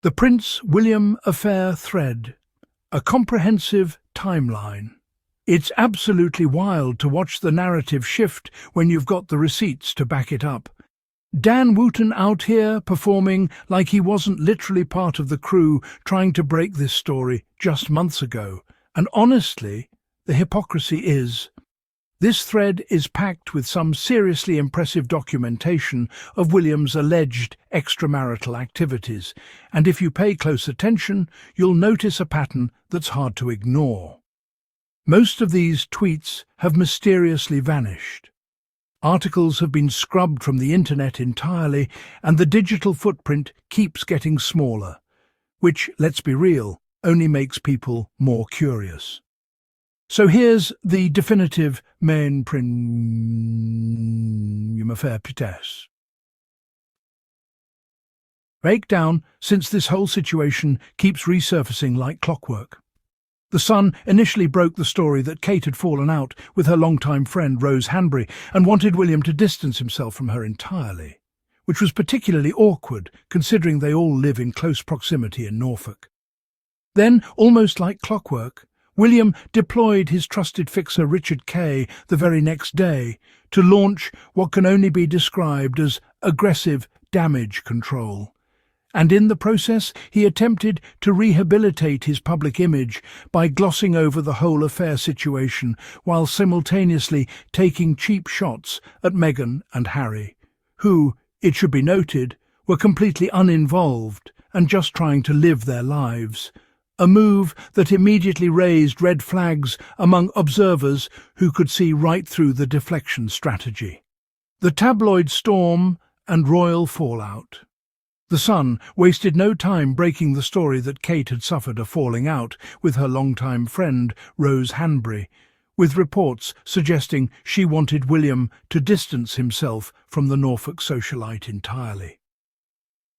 The Prince William affair thread, a comprehensive timeline. It's absolutely wild to watch the narrative shift when you've got the receipts to back it up. Dan Wooten out here performing like he wasn't literally part of the crew trying to break this story just months ago. And honestly, the hypocrisy is. This thread is packed with some seriously impressive documentation of William's alleged extramarital activities, and if you pay close attention, you'll notice a pattern that's hard to ignore. Most of these tweets have mysteriously vanished. Articles have been scrubbed from the internet entirely, and the digital footprint keeps getting smaller, which, let's be real, only makes people more curious. So here's the definitive main premium affair pièce. Breakdown, since this whole situation keeps resurfacing like clockwork. The Sun initially broke the story that Kate had fallen out with her longtime friend Rose Hanbury and wanted William to distance himself from her entirely, which was particularly awkward considering they all live in close proximity in Norfolk. Then, almost like clockwork, William deployed his trusted fixer Richard Kay the very next day to launch what can only be described as aggressive damage control. And in the process, he attempted to rehabilitate his public image by glossing over the whole affair situation while simultaneously taking cheap shots at Meghan and Harry, who, it should be noted, were completely uninvolved and just trying to live their lives. A move that immediately raised red flags among observers who could see right through the deflection strategy. The tabloid storm and royal fallout. The Sun wasted no time breaking the story that Kate had suffered a falling out with her longtime friend Rose Hanbury, with reports suggesting she wanted William to distance himself from the Norfolk socialite entirely.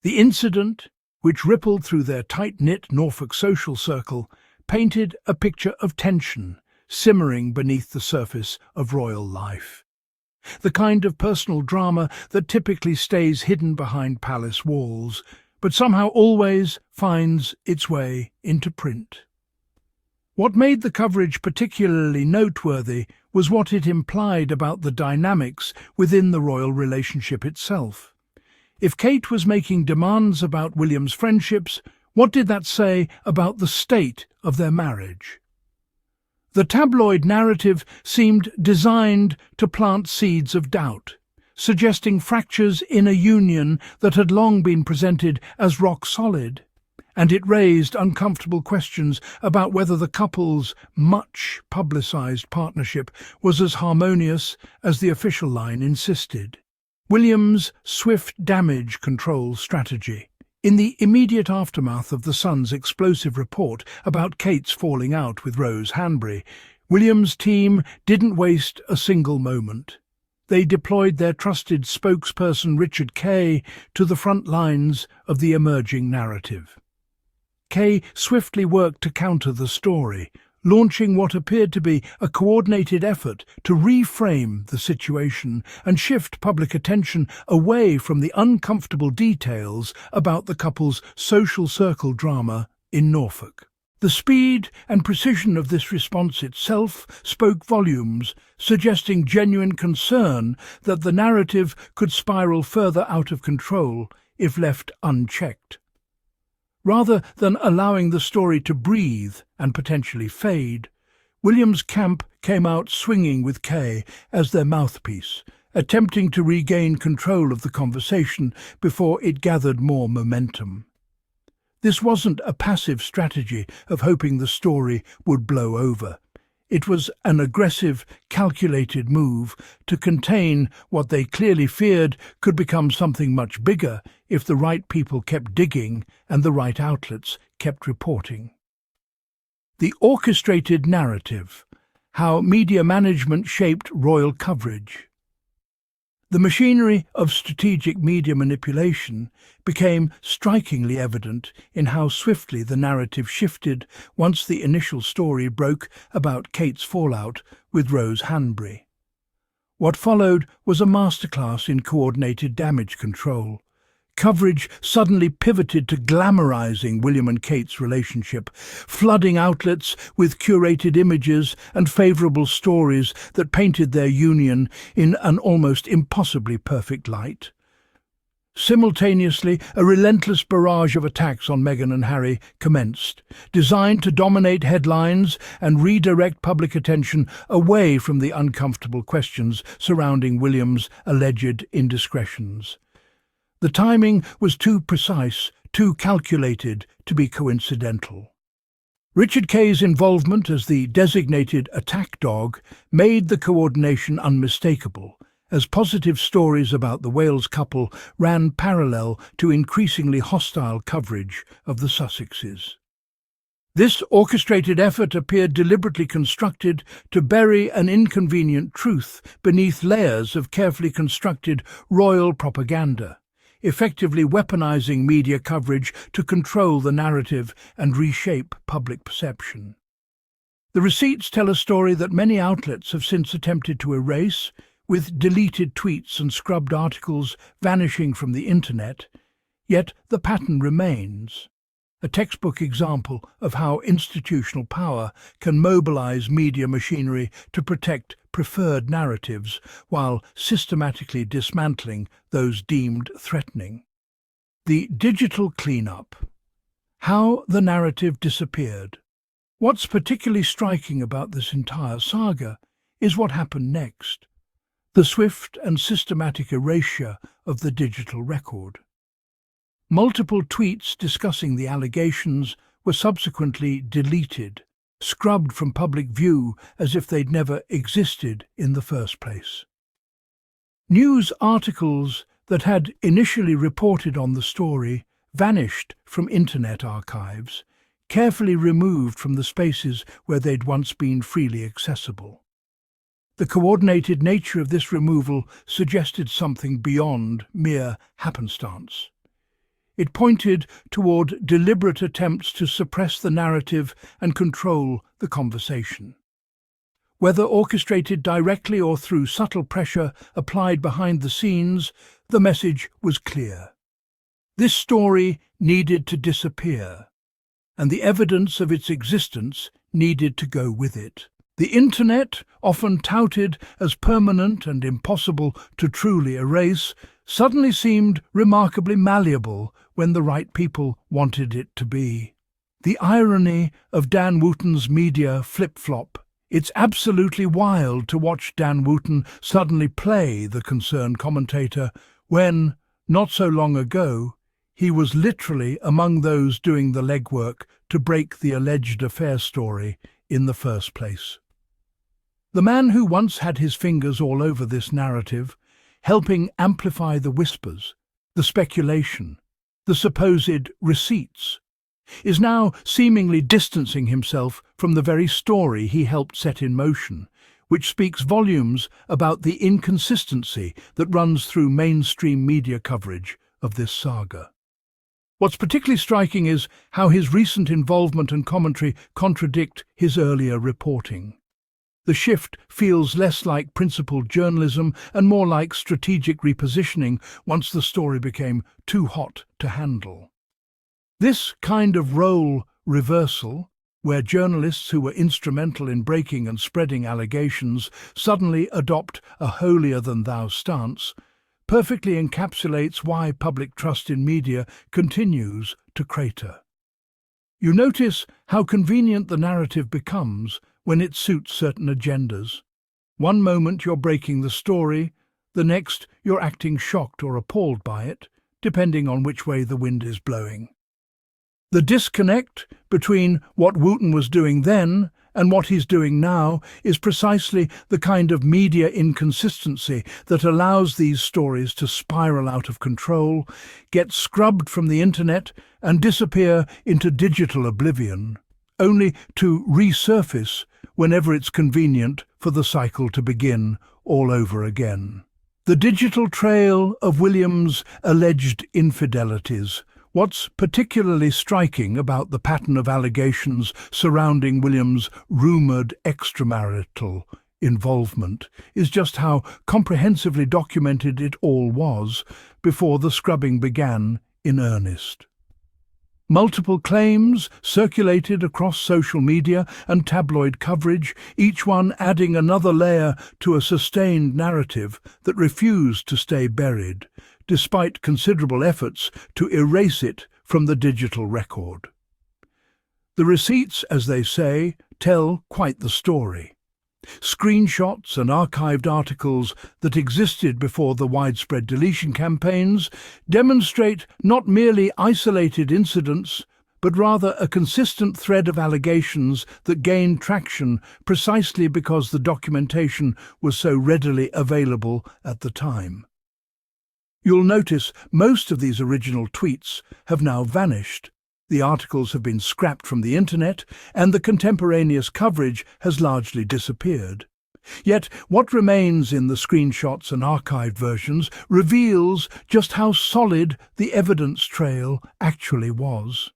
The incident, which rippled through their tight-knit Norfolk social circle, painted a picture of tension simmering beneath the surface of royal life. The kind of personal drama that typically stays hidden behind palace walls, but somehow always finds its way into print. What made the coverage particularly noteworthy was what it implied about the dynamics within the royal relationship itself. If Kate was making demands about William's friendships, what did that say about the state of their marriage? The tabloid narrative seemed designed to plant seeds of doubt, suggesting fractures in a union that had long been presented as rock solid, and it raised uncomfortable questions about whether the couple's much publicized partnership was as harmonious as the official line insisted. William's swift damage control strategy. In the immediate aftermath of the Sun's explosive report about Kate's falling out with Rose Hanbury, William's team didn't waste a single moment. They deployed their trusted spokesperson Richard Kay to the front lines of the emerging narrative. Kay swiftly worked to counter the story, launching what appeared to be a coordinated effort to reframe the situation and shift public attention away from the uncomfortable details about the couple's social circle drama in Norfolk. The speed and precision of this response itself spoke volumes, suggesting genuine concern that the narrative could spiral further out of control if left unchecked. Rather than allowing the story to breathe and potentially fade, William's camp came out swinging with Kay as their mouthpiece, attempting to regain control of the conversation before it gathered more momentum. This wasn't a passive strategy of hoping the story would blow over. It was an aggressive, calculated move to contain what they clearly feared could become something much bigger if the right people kept digging and the right outlets kept reporting. The orchestrated narrative, how media management shaped royal coverage. The machinery of strategic media manipulation became strikingly evident in how swiftly the narrative shifted once the initial story broke about Kate's fallout with Rose Hanbury. What followed was a masterclass in coordinated damage control. Coverage suddenly pivoted to glamorizing William and Kate's relationship, flooding outlets with curated images and favorable stories that painted their union in an almost impossibly perfect light. Simultaneously, a relentless barrage of attacks on Meghan and Harry commenced, designed to dominate headlines and redirect public attention away from the uncomfortable questions surrounding William's alleged indiscretions. The timing was too precise, too calculated to be coincidental. Richard Kay's involvement as the designated attack dog made the coordination unmistakable, as positive stories about the Wales couple ran parallel to increasingly hostile coverage of the Sussexes. This orchestrated effort appeared deliberately constructed to bury an inconvenient truth beneath layers of carefully constructed royal propaganda, effectively weaponizing media coverage to control the narrative and reshape public perception. The receipts tell a story that many outlets have since attempted to erase, with deleted tweets and scrubbed articles vanishing from the internet, yet the pattern remains. A textbook example of how institutional power can mobilize media machinery to protect preferred narratives while systematically dismantling those deemed threatening. The digital cleanup. How the narrative disappeared. What's particularly striking about this entire saga is what happened next. The swift and systematic erasure of the digital record. Multiple tweets discussing the allegations were subsequently deleted, scrubbed from public view as if they'd never existed in the first place. News articles that had initially reported on the story vanished from internet archives, carefully removed from the spaces where they'd once been freely accessible. The coordinated nature of this removal suggested something beyond mere happenstance. It pointed toward deliberate attempts to suppress the narrative and control the conversation. Whether orchestrated directly or through subtle pressure applied behind the scenes, the message was clear. This story needed to disappear, and the evidence of its existence needed to go with it. The internet, often touted as permanent and impossible to truly erase, suddenly seemed remarkably malleable when the right people wanted it to be. The irony of Dan Wootton's media flip-flop. It's absolutely wild to watch Dan Wootton suddenly play the concerned commentator when, not so long ago, he was literally among those doing the legwork to break the alleged affair story in the first place. The man who once had his fingers all over this narrative, helping amplify the whispers, the speculation, the supposed receipts, is now seemingly distancing himself from the very story he helped set in motion, which speaks volumes about the inconsistency that runs through mainstream media coverage of this saga. What's particularly striking is how his recent involvement and commentary contradict his earlier reporting. The shift feels less like principled journalism and more like strategic repositioning once the story became too hot to handle. This kind of role reversal, where journalists who were instrumental in breaking and spreading allegations suddenly adopt a holier-than-thou stance, perfectly encapsulates why public trust in media continues to crater. You notice how convenient the narrative becomes when it suits certain agendas. One moment you're breaking the story, the next you're acting shocked or appalled by it, depending on which way the wind is blowing. The disconnect between what Wootton was doing then and what he's doing now is precisely the kind of media inconsistency that allows these stories to spiral out of control, get scrubbed from the internet, and disappear into digital oblivion, only to resurface whenever it's convenient for the cycle to begin all over again. The digital trail of William's alleged infidelities. What's particularly striking about the pattern of allegations surrounding William's rumoured extramarital involvement is just how comprehensively documented it all was before the scrubbing began in earnest. Multiple claims circulated across social media and tabloid coverage, each one adding another layer to a sustained narrative that refused to stay buried, despite considerable efforts to erase it from the digital record. The receipts, as they say, tell quite the story. Screenshots and archived articles that existed before the widespread deletion campaigns demonstrate not merely isolated incidents, but rather a consistent thread of allegations that gained traction precisely because the documentation was so readily available at the time. You'll notice most of these original tweets have now vanished. The articles have been scrapped from the internet, and the contemporaneous coverage has largely disappeared. Yet what remains in the screenshots and archived versions reveals just how solid the evidence trail actually was.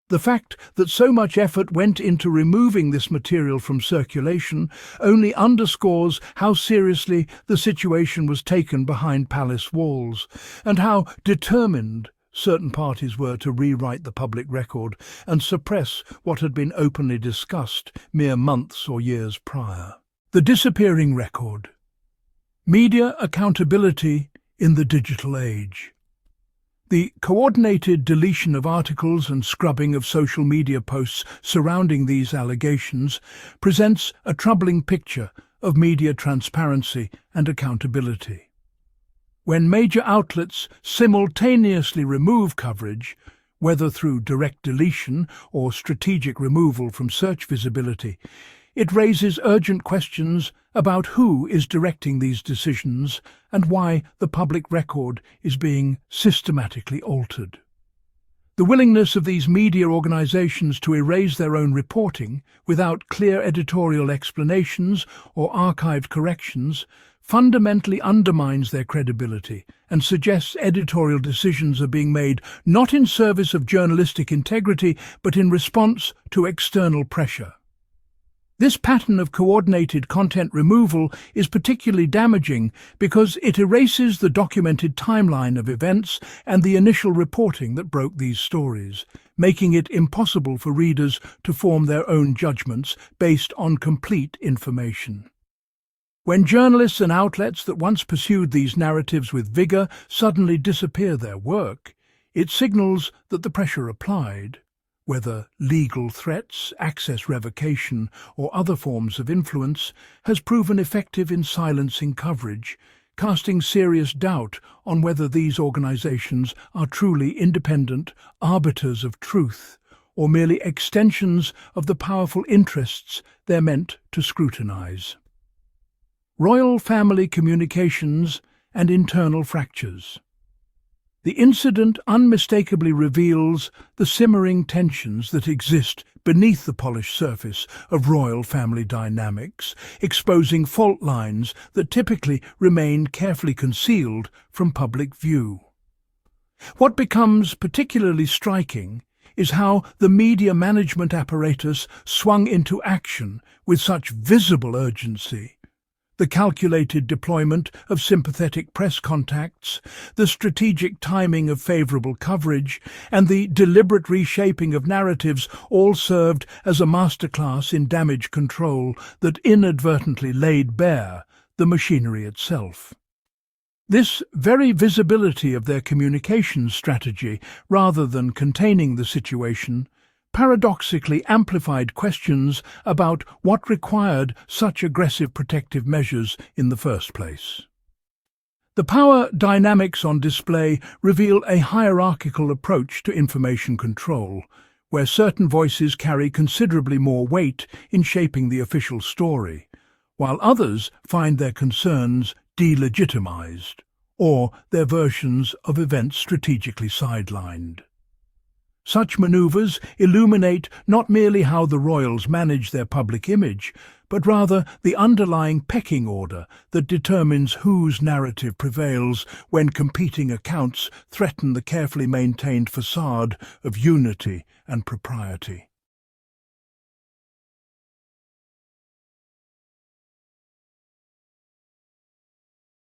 The fact that so much effort went into removing this material from circulation only underscores how seriously the situation was taken behind palace walls, and how determined certain parties were to rewrite the public record and suppress what had been openly discussed mere months or years prior. The disappearing record. Media accountability in the digital age. The coordinated deletion of articles and scrubbing of social media posts surrounding these allegations presents a troubling picture of media transparency and accountability. When major outlets simultaneously remove coverage, whether through direct deletion or strategic removal from search visibility, it raises urgent questions about who is directing these decisions and why the public record is being systematically altered. The willingness of these media organizations to erase their own reporting without clear editorial explanations or archived corrections fundamentally undermines their credibility and suggests editorial decisions are being made not in service of journalistic integrity but in response to external pressure. This pattern of coordinated content removal is particularly damaging because it erases the documented timeline of events and the initial reporting that broke these stories, making it impossible for readers to form their own judgments based on complete information. When journalists and outlets that once pursued these narratives with vigor suddenly disappear their work, it signals that the pressure applied, whether legal threats, access revocation, or other forms of influence, has proven effective in silencing coverage, casting serious doubt on whether these organizations are truly independent arbiters of truth, or merely extensions of the powerful interests they're meant to scrutinize. Royal family communications and internal fractures. The incident unmistakably reveals the simmering tensions that exist beneath the polished surface of royal family dynamics, exposing fault lines that typically remain carefully concealed from public view. What becomes particularly striking is how the media management apparatus swung into action with such visible urgency. The calculated deployment of sympathetic press contacts, the strategic timing of favourable coverage, and the deliberate reshaping of narratives all served as a masterclass in damage control that inadvertently laid bare the machinery itself. This very visibility of their communications strategy, rather than containing the situation, paradoxically amplified questions about what required such aggressive protective measures in the first place. The power dynamics on display reveal a hierarchical approach to information control, where certain voices carry considerably more weight in shaping the official story, while others find their concerns delegitimized, or their versions of events strategically sidelined. Such maneuvers illuminate not merely how the royals manage their public image, but rather the underlying pecking order that determines whose narrative prevails when competing accounts threaten the carefully maintained facade of unity and propriety.